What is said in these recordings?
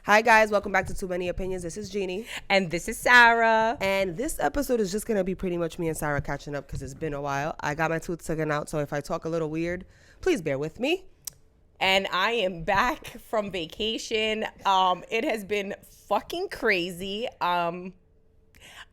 Hi guys, welcome back to Too Many Opinions. This is Jeannie. And this is Sarah. And this episode is just going to be pretty much me and Sarah catching up because it's been a while. I got my tooth taken out, so if I talk a little weird, please bear with me. And I am back from vacation. It has been fucking crazy.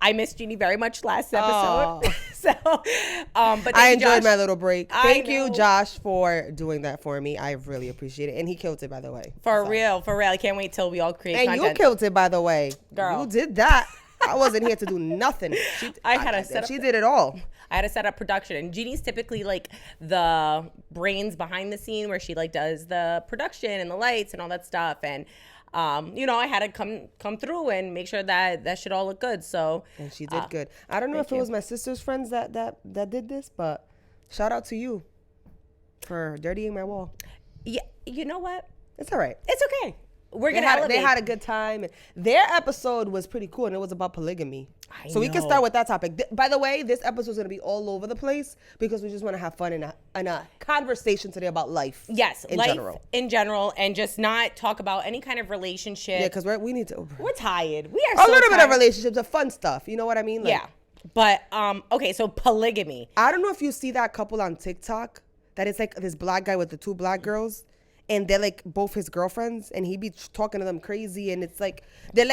I missed Jeannie very much last episode. But I enjoyed my little break. Thank know. you, Josh, for doing that for me. I really appreciate it. And he killed it, by the way. For real. I can't wait till we all create and content. you killed it, by the way. Girl. You did that. I wasn't here to do nothing. She did it all. I had to set up production, and Jeannie's typically like the brains behind the scene where she like does the production and the lights and all that stuff. And I had to come through and make sure that shit all looked good. So and she did good. I don't know if it was my sister's friends that did this, but shout out to you for dirtying my wall. Yeah, you know what? It's all right. It's okay. They had a good time. Their episode was pretty cool, and it was about polygamy. So we can start with that topic. By the way, this episode is going to be all over the place because we just want to have fun and a conversation today about life. Yes, in general, and just not talk about any kind of relationship. Yeah, because we need to. We're tired. We are a little bit of relationships, of fun stuff. You know what I mean? Yeah. But okay, so polygamy. I don't know if you see that couple on TikTok that it's like this black guy with the two black girls. And they're like both his girlfriends, and he be talking to them crazy, and it's like they're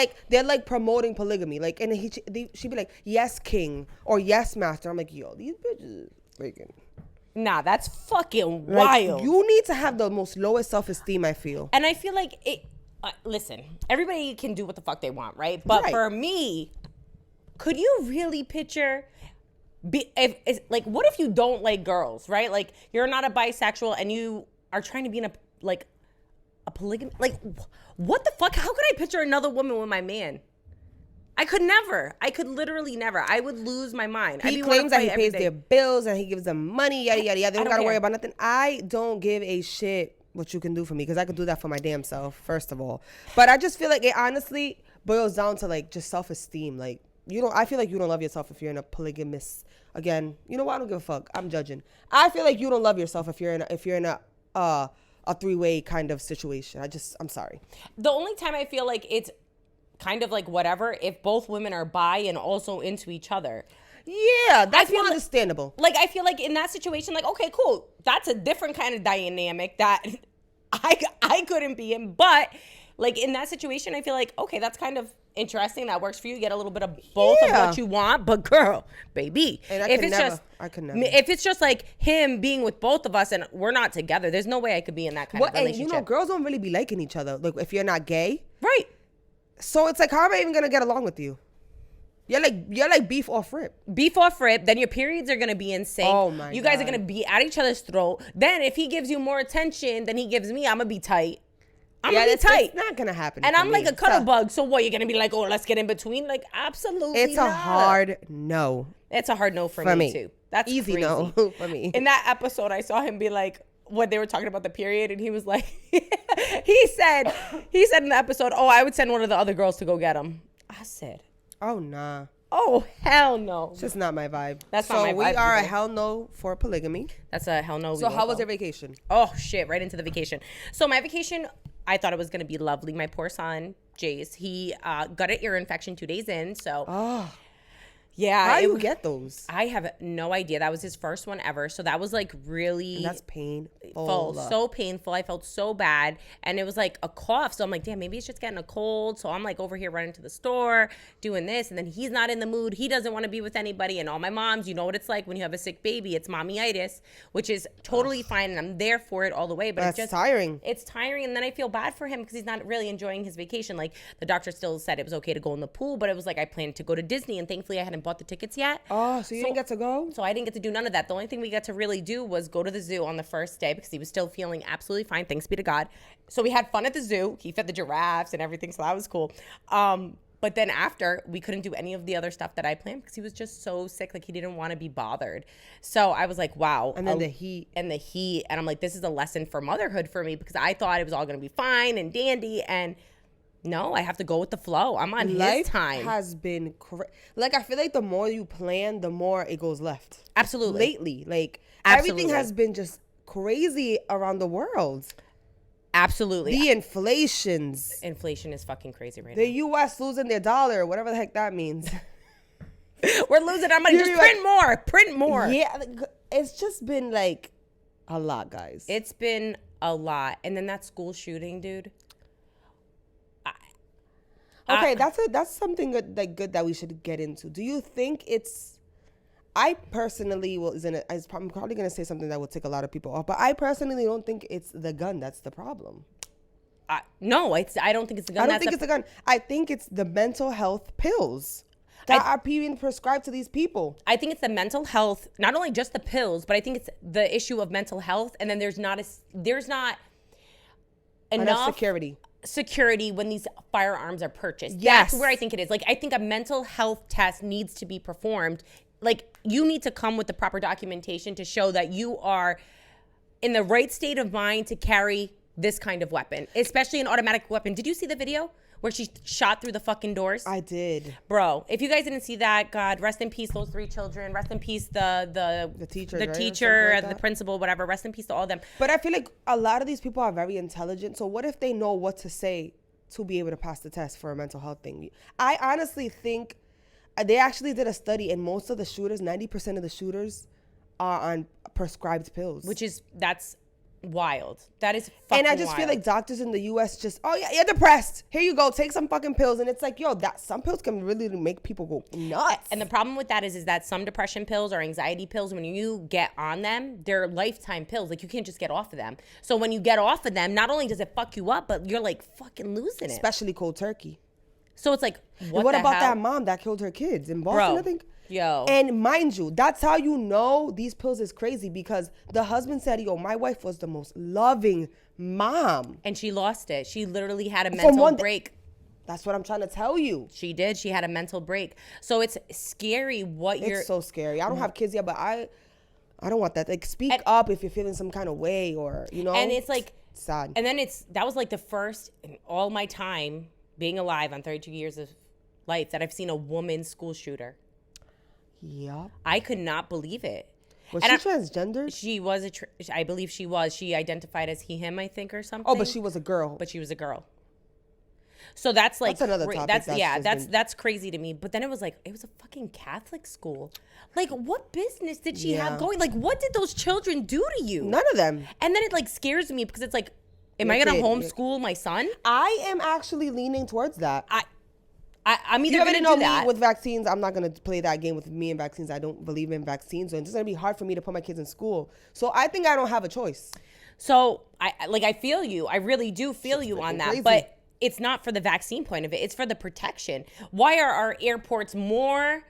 like promoting polygamy, like, and she'd be like, "Yes, king," or "Yes, master." I'm like, yo, these bitches freaking. Nah, that's fucking wild. You need to have the most lowest self-esteem, I feel. And I feel like it. Listen, everybody can do what the fuck they want, right? But for me, could you really picture? What if you don't like girls, right? Like you're not a bisexual, and you are trying to be in a polygamy, like what the fuck? How could I picture another woman with my man? I could literally never. I would lose my mind. He claims that he pays their bills and he gives them money, yada yada yada. They don't gotta worry about nothing. I don't give a shit what you can do for me because I could do that for my damn self, first of all. But I just feel like it honestly boils down to like just self-esteem. Like I feel like you don't love yourself if you're in a polygamous. Again, you know what? I don't give a fuck. I'm judging. I feel like you don't love yourself if you're in a three-way kind of situation. I'm sorry. The only time I feel like it's kind of like whatever if both women are bi and also into each other. Yeah, that's more understandable. Like I feel like in that situation, like, okay, cool. That's a different kind of dynamic that I couldn't be in. But like in that situation, I feel like, okay, that's kind of interesting. That works for you. You get a little bit of both of what you want. But girl, baby, and I could never. If it's just like him being with both of us and we're not together, there's no way I could be in that kind of relationship. And girls don't really be liking each other. Like if you're not gay, right? So it's like, how am I even gonna get along with you? You're like beef off rip. Beef off rip. Then your periods are gonna be in sync. Oh my God. You guys are gonna be at each other's throat. Then if he gives you more attention than he gives me, I'm gonna be tight. I'm gonna be tight. It's not gonna happen. And I'm like a cuddle bug. So what? You're gonna be like, oh, let's get in between? Like, absolutely. It's a hard no. It's a hard no for me too. That's easy crazy. no for me. In that episode, I saw him be like, when they were talking about the period, and he was like, he said in the episode, oh, I would send one of the other girls to go get him. I said, oh nah. Oh hell no. It's just not my vibe. That's not my vibe. So we are a hell no for polygamy. That's a hell no. So how was your vacation? Oh shit! Right into the vacation. So my vacation, I thought it was gonna be lovely. My poor son, Jace, he got an ear infection 2 days in. So yeah. How do you get those? I have no idea. That was his first one ever. So that was like really. And that's painful. So painful. I felt so bad. And it was like a cough. So I'm like, damn, maybe it's just getting a cold. So I'm like over here running to the store, doing this. And then he's not in the mood. He doesn't want to be with anybody. And all my moms, you know what it's like when you have a sick baby. It's mommyitis, which is totally fine. And I'm there for it all the way. But that's it's just tiring. It's tiring. And then I feel bad for him because he's not really enjoying his vacation. Like the doctor still said it was okay to go in the pool. But it was like I planned to go to Disney. And thankfully I hadn't bought the tickets yet. Oh, so you didn't get to go? So I didn't get to do none of that. The only thing we got to really do was go to the zoo on the first day because he was still feeling absolutely fine. Thanks be to God. So we had fun at the zoo. He fed the giraffes and everything. So that was cool. But then after, we couldn't do any of the other stuff that I planned because he was just so sick. Like he didn't want to be bothered. So I was like, wow. And then the heat. And I'm like, this is a lesson for motherhood for me because I thought it was all going to be fine and dandy. And no, I have to go with the flow. I'm on his time. Life has been like I feel like the more you plan, the more it goes left. Absolutely. Lately, like everything has been just crazy around the world. Absolutely. The inflations. Inflation is fucking crazy right The now. U.S. losing their dollar, whatever the heck that means. We're losing our money. Just print more. Print more. Yeah, it's just been like a lot, guys. It's been a lot. And then that school shooting, dude. Okay, that's something good that we should get into. Do you think it's? I personally I'm probably gonna say something that will tick a lot of people off, but I personally don't think it's the gun that's the problem. No, I don't think it's the gun. I don't think it's the gun. I think it's the mental health pills that are being prescribed to these people. I think it's the mental health, not only just the pills, but I think it's the issue of mental health, and then there's not enough security when these firearms are purchased. Yes. That's where I think it is. Like, I think a mental health test needs to be performed. Like, you need to come with the proper documentation to show that you are in the right state of mind to carry this kind of weapon, especially an automatic weapon. Did you see the video where she shot through the fucking doors? I did. Bro, if you guys didn't see that, God, rest in peace those 3 children. Rest in peace the teacher, the principal, whatever. Rest in peace to all of them. But I feel like a lot of these people are very intelligent. So what if they know what to say to be able to pass the test for a mental health thing? I honestly think they actually did a study, and most of the shooters, 90% of the shooters, are on prescribed pills. That's wild. That is fucking And I just feel like doctors in the U.S. just, oh yeah, you're depressed. Here you go, take some fucking pills. And it's like, yo, some pills can really make people go nuts. And the problem with that is that some depression pills or anxiety pills, when you get on them, they're lifetime pills. Like, you can't just get off of them. So when you get off of them, not only does it fuck you up, but you're like fucking losing it. Especially cold turkey. So it's like, what about that mom that killed her kids in Boston, I think? Yo. And mind you, that's how you know these pills is crazy, because the husband said, yo, my wife was the most loving mom. And she lost it. She literally had a mental break. That's what I'm trying to tell you. She did. She had a mental break. So it's scary It's so scary. I don't have kids yet, but I don't want that. Like, speak up if you're feeling some kind of way, or, you know. And it's like sad. And then that was like the first in all my time being alive on 32 years of life that I've seen a woman school shooter. Yep. I could not believe it. Was she transgender? She was I believe she was. She identified as he, him, I think, or something. Oh, but she was a girl. So that's like, that's another topic. That's crazy to me. But then it was a fucking Catholic school. Like, what business did she have going? Like, what did those children do to you? None of them. And then it like scares me, because it's like, am I gonna homeschool my son? I am actually leaning towards that. I'm either going to do that. Me with vaccines. I'm not going to play that game with me and vaccines. I don't believe in vaccines. So it's going to be hard for me to put my kids in school. So I think I don't have a choice. So I feel you. I really do feel you on that. Crazy. But it's not for the vaccine point of it. It's for the protection. Why are our airports more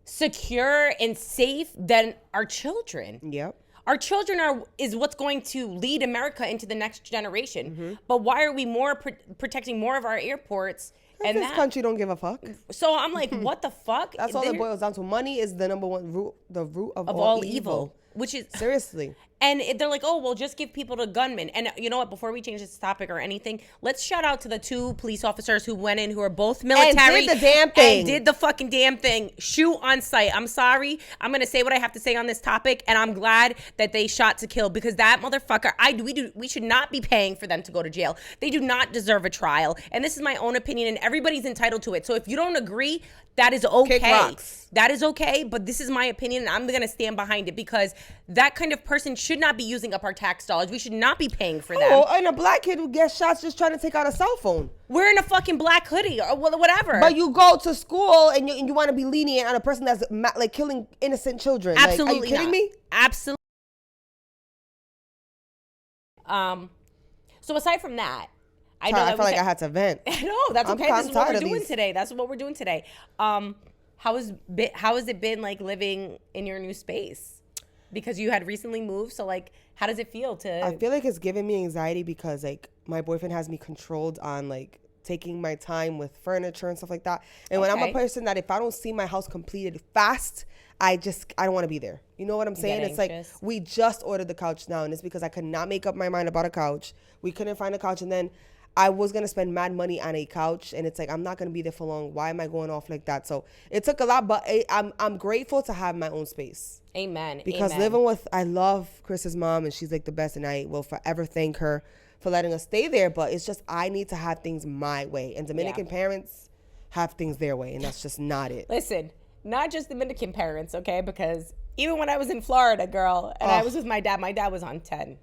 secure and safe than our children? Yep. Our children is what's going to lead America into the next generation. Mm-hmm. But why are we more protecting more of our airports? And this country don't give a fuck. So I'm like, what the fuck? That's all it boils down to. Money is the number one root, the root of all evil. Which is seriously. And they're like, oh, well, just give people to gunmen. And you know what? Before we change this topic or anything, let's shout out to the 2 police officers who went in, who are both military. And did the damn thing. And did the fucking damn thing. Shoot on sight. I'm sorry. I'm going to say what I have to say on this topic. And I'm glad that they shot to kill, because that motherfucker, we should not be paying for them to go to jail. They do not deserve a trial. And this is my own opinion, and everybody's entitled to it. So if you don't agree, that is okay. Kick rocks. That is okay, but this is my opinion, and I'm going to stand behind it, because that kind of person should not be using up our tax dollars. We should not be paying for them. Oh, and a black kid who gets shots just trying to take out a cell phone. Wearing a fucking black hoodie or whatever. But you go to school and you want to be lenient on a person that's like killing innocent children. Absolutely. Like, are you kidding me? Absolutely. So aside from that, I felt like I had to vent. No, that's okay. This is what we're doing today. That's what we're doing today. How has it been like living in your new space? Because you had recently moved, so like, how does it feel to? I feel like it's giving me anxiety, because like my boyfriend has me controlled on like taking my time with furniture and stuff like that. And when I'm a person that if I don't see my house completed fast, I don't want to be there. You know what I'm saying? It's like, we just ordered the couch now, and it's because I could not make up my mind about a couch. We couldn't find a couch, and then I was going to spend mad money on a couch, and it's like, I'm not going to be there for long. Why am I going off like that? So it took a lot, but I'm grateful to have my own space. Amen. Because living with, I love Chris's mom, and she's like the best, and I will forever thank her for letting us stay there. But it's just I need to have things my way, and Dominican parents have things their way, and that's just not it. Listen, not just Dominican parents, okay? Because even when I was in Florida, girl, and I was with my dad was on 10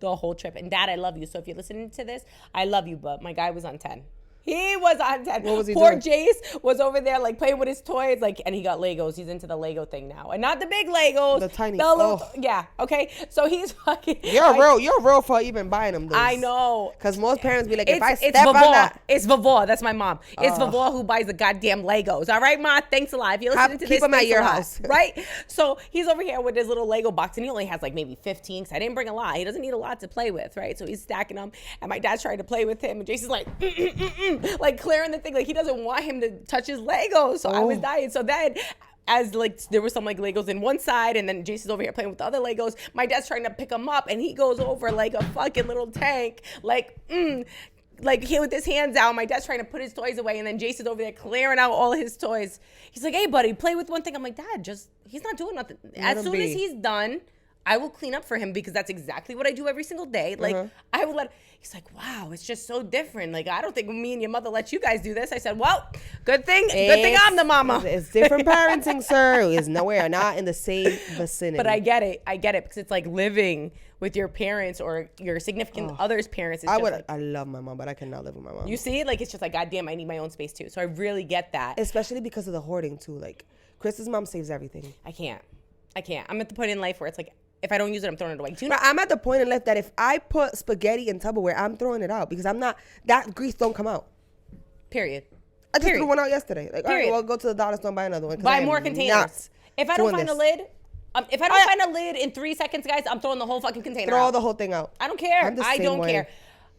the whole trip. And Dad, I love you. So if you're listening to this, I love you, but my guy was on 10. He was on 10. What was he Poor doing? Jace was over there like playing with his toys, like, and he got Legos. He's into the Lego thing now, and not the big Legos, the tiny. Yeah, okay. So he's fucking. You're real for even buying them. Those. I know. Because most parents be like, if I step Vavor. on that, it's Vavor. That's my mom. It's Vavor who buys the goddamn Legos. All right, Ma. Thanks a lot. If you're listening to this, keep them at your house, right? So he's over here with his little Lego box, and he only has like maybe 15. Because I didn't bring a lot. He doesn't need a lot to play with, right? So he's stacking them, and my dad's trying to play with him, and Jason's like, like clearing the thing, like he doesn't want him to touch his Legos. So I was dying. So then, as like there were some like Legos in one side, and then Jason's over here playing with the other Legos. My dad's trying to pick them up, and he goes over like a fucking little tank, like he with his hands out. My dad's trying to put his toys away, and then Jason's over there clearing out all his toys. He's like, "Hey, buddy, play with one thing." I'm like, "Dad, he's not doing nothing." As soon as he's done, I will clean up for him because that's exactly what I do every single day. Like I will let. He's like, wow, it's just so different. Like I don't think me and your mother let you guys do this. I said, well, good thing I'm the mama. It's different parenting, sir. It's nowhere, not in the same vicinity. But I get it because it's like living with your parents or your significant other's parents. I love my mom, but I cannot live with my mom. You see it? Like it's just like, goddamn, I need my own space too. So I really get that. Especially because of the hoarding too. Like Chris's mom saves everything. I can't. I'm at the point in life where it's like, if I don't use it, I'm throwing it away. I'm at the point in life that if I put spaghetti in Tupperware, I'm throwing it out because I'm not, that grease don't come out. Period. I just threw one out yesterday. Like, all right, well, go to the dollar store and buy another one. Buy more containers. If I don't find a lid, find a lid in 3 seconds, guys, I'm throwing the whole fucking container out. Throw the whole thing out. I don't care. I don't care.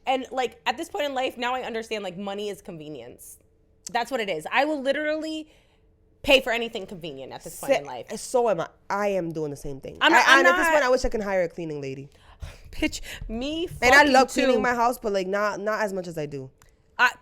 And like at this point in life, now I understand like money is convenience. That's what it is. I will literally pay for anything convenient at this point in life. So am I. I am doing the same thing. At this point, I wish I can hire a cleaning lady. Bitch, me and I love cleaning my house, but like not as much as I do.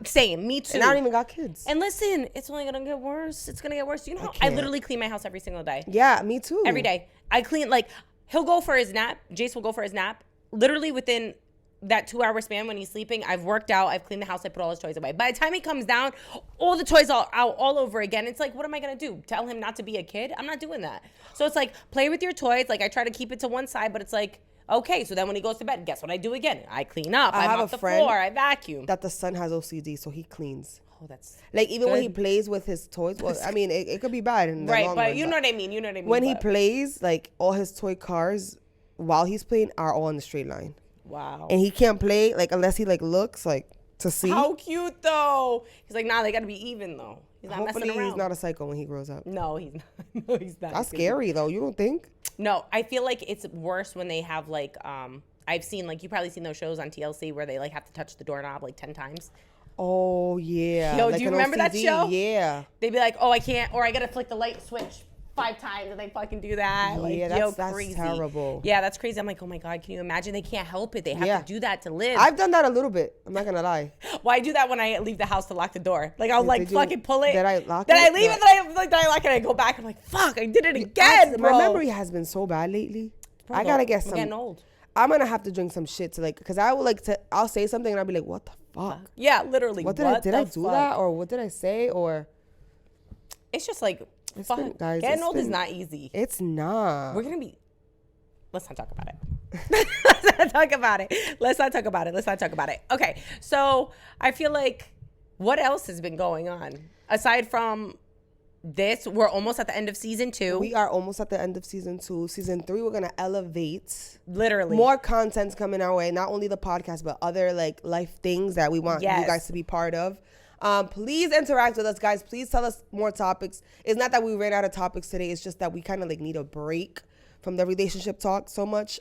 Same, me too. And I don't even got kids. And listen, it's only gonna get worse. It's gonna get worse. You know how I literally clean my house every single day. Yeah, me too. Every day. I clean, like, he'll go for his nap. Jace will go for his nap. Literally within that 2-hour span when he's sleeping, I've worked out, I've cleaned the house, I put all his toys away. By the time he comes down, all the toys are out all over again. It's like, what am I gonna do? Tell him not to be a kid? I'm not doing that. So it's like, play with your toys. Like, I try to keep it to one side, but it's like, okay, so then when he goes to bed, guess what I do again? I clean up. I mop the floor. I vacuum. That the son has OCD, so he cleans. Oh, that's like even when he plays with his toys. Well, I mean, it could be bad in the long but run, you know what I mean. You know what I mean. When he plays, like all his toy cars, while he's playing, are all in the straight line. Wow. And he can't play like unless he like looks like to see. How cute though. He's like, nah, they got to be even though. He's not Hopefully messing around. He's not a psycho when he grows up. No, he's not. No, he's not. That's scary though. You don't think? No, I feel like it's worse when they have like I've seen like, you've probably seen those shows on TLC where they like have to touch the doorknob like 10 times. Oh yeah. Yo, like do you remember that show? Yeah. They'd be like, oh, I can't, or I gotta flick the light switch 5 times, and they fucking do that. Yeah, like, that's crazy. Terrible. Yeah, that's crazy. I'm like, oh my God, can you imagine? They can't help it. They have to do that to live. I've done that a little bit. I'm not gonna lie. Well, I do that when I leave the house to lock the door. Like I'll like fucking pull it. Did I lock it? Then I leave it. Then I lock it. And I go back. I'm like, fuck, I did it again, bro. My memory has been so bad lately. I gotta get some. I'm getting old. I'm gonna have to drink some shit to like, cause I would like to. I'll say something and I'll be like, what the fuck? Yeah, literally. What did I do that, or what did I say, or? It's just like, guys, getting old is not easy. It's not. We're gonna be. Let's not talk about it. Let's not talk about it. Okay, so I feel like, what else has been going on aside from this? We're almost at the end of season 2. We are almost at the end of season 2. Season 3, we're gonna elevate. Literally, more content's coming our way. Not only the podcast, but other like life things that we want you guys to be part of. Please interact with us, guys. Please tell us more topics. It's not that we ran out of topics today. It's just that we kind of like need a break from the relationship talk so much.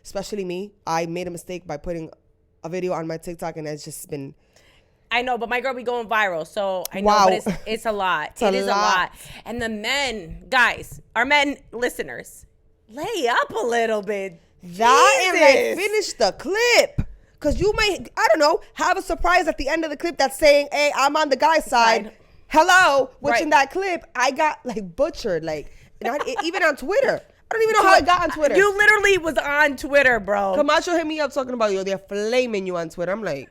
Especially me. I made a mistake by putting a video on my TikTok, and it's just been. I know, but my girl be going viral, so I know, but it's a lot. It is a lot. And the men, guys, our men listeners, lay up a little bit. That and like finish the clip. Because you may, I don't know, have a surprise at the end of the clip that's saying, hey, I'm on the guy's side. Hello. Which in that clip, I got like butchered. Like, not, even on Twitter. I don't even know how I got on Twitter. You literally was on Twitter, bro. Camacho hit me up talking about, yo, they're flaming you on Twitter. I'm like,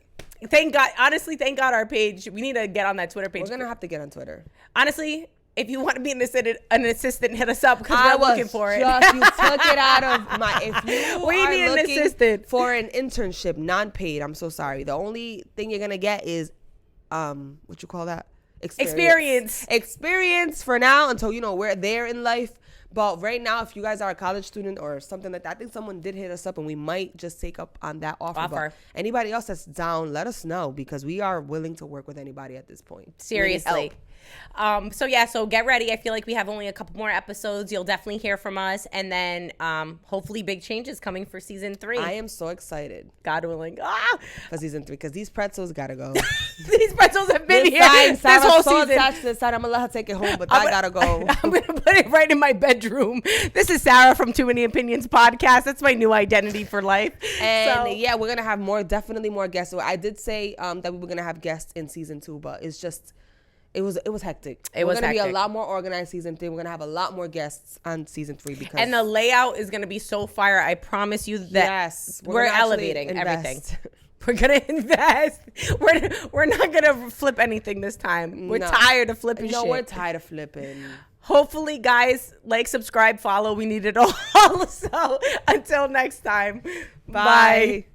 thank God. Honestly, thank God our page. We need to get on that Twitter page. We're going to have to get on Twitter. Honestly, if you want to be an assistant, hit us up because we're looking for it. You took it out of my. If you we are need an looking assistant for an internship, non-paid, I'm so sorry. The only thing you're gonna get is, what you call that? Experience for now until we're there in life. But right now, if you guys are a college student or something like that, I think someone did hit us up and we might just take up on that offer. But anybody else that's down, let us know because we are willing to work with anybody at this point. Seriously. So get ready. I feel like we have only a couple more episodes. You'll definitely hear from us. And then hopefully big changes coming for season 3. I am so excited. God willing. For season 3 because these pretzels gotta go. These pretzels have been here this whole season. Attached to the side. I'm gonna let her take it home, but I gotta go. I'm gonna put it right in my bedroom. This is Sarah from Too Many Opinions podcast. That's my new identity for life. And yeah, we're gonna have definitely more guests. So I did say that we were gonna have guests in season 2, but it's just it was hectic. We're gonna be a lot more organized season 3. We're gonna have a lot more guests on season 3 because the layout is gonna be so fire. I promise you that we're elevating everything. We're gonna invest. We're not gonna flip anything this time. We're tired of flipping shit. No, we're tired of flipping. Hopefully, guys, subscribe, follow. We need it all. So until next time, bye.